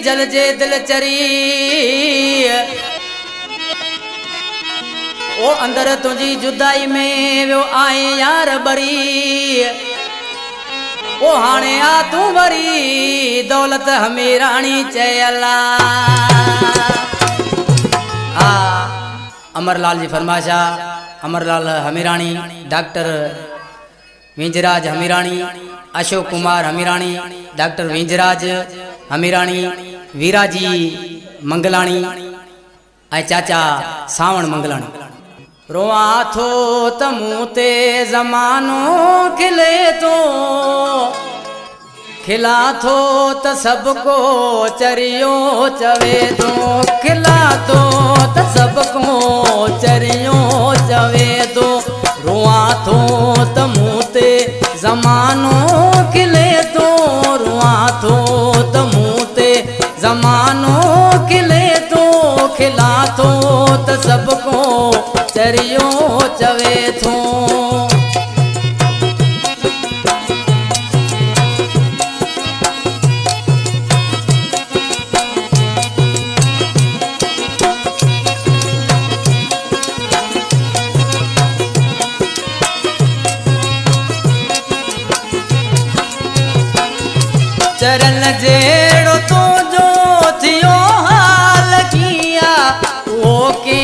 जल जे दिल चरी ओ अंदर तुझी जुदाई में वो आए यार बरी ओ हाणे आ तू वरी दौलत हमीराणी चयला अमरलाल जी फरमाशा अमरलाल हमीराणी डॉक्टर विंजराज हमीराणी अशोक कुमार हमीराणी डॉक्टर विंजराज हमीराणी वीराजी मंगलाणी ऐं चाचा सावण मंगलाणी रोआ थो त मूं ते ज़मानो खिले तो खिला थो त सब को चरियो चवे तो खिला थो त सब को चरियो चवे तो रोआ थो त मूं ते ज़मानो खिले तो रोआ थो त मूं ते ज़मानो खिले तो खिला थो त सब को चरियो चवे थो चरण जेड़ो तो जो थियो हाल किया वो के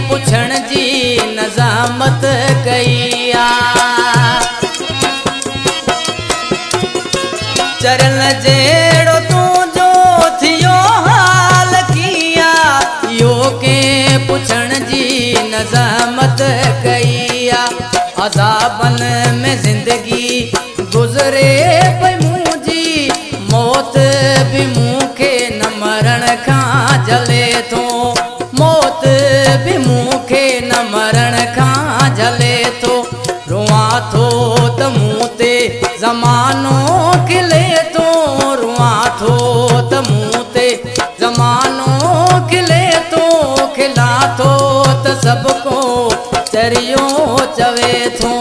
पुछण जी नज़ामत कईया चरण जेड़ो तो जो थियो हाल किया यो के पुछण जी नज़ामत कईया अज़ाबन में जिंदगी गुज़रे पई मौत भी मूंखे न मरण खां जले थो मौत भी मूंखे न मरण खां जले थो रुआ थो त मूं ते ज़मानो खिले तो रुआ थो त मूं ते ज़मानो खिले तो खिला थो त सब को चरियो चवे थो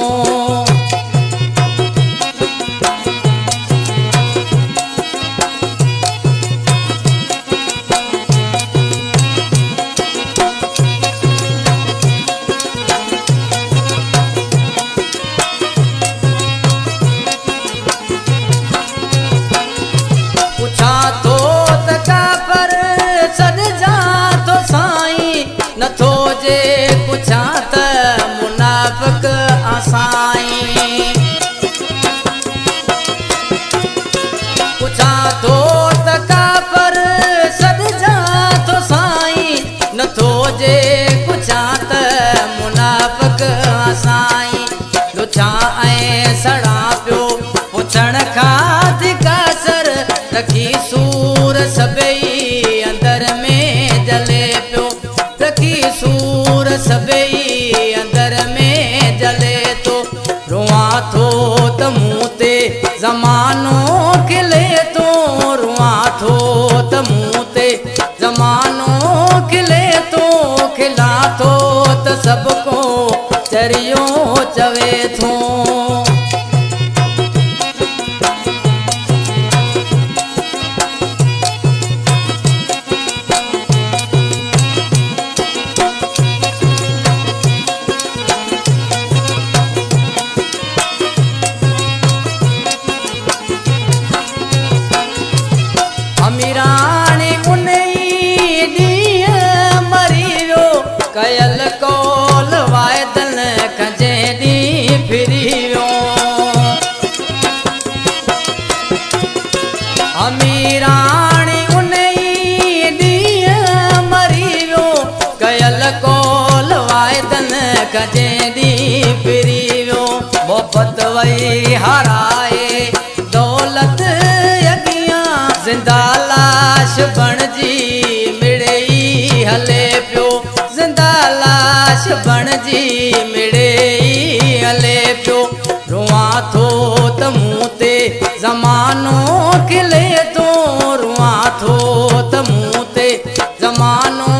रखी सूर सबई अंदर में जले पियो रखी सूर सबई अंदर में जले तो रुआ थो त मूं ते ज़मानो खिले तो रुआ थो त मूं ते ज़मानो खिले तो खिला थो त सब को चरियो चवे थो कयल कौल वायदन खजे दी फिरियो अमीराणी उन्हीं ॾींहं मरी वियो कयल कौल वायदन खजे दी फिरियो मोहब्बत वई हाराए दौलत अॻियां ज़िंदा लाश बणजी मिड़ई हले पियो ज़िंदा लाश बणजी मिड़ई हले पियो रुआ थो त मूं ते ज़मानो खिले तो रुआ थो त मूं ते ज़मानो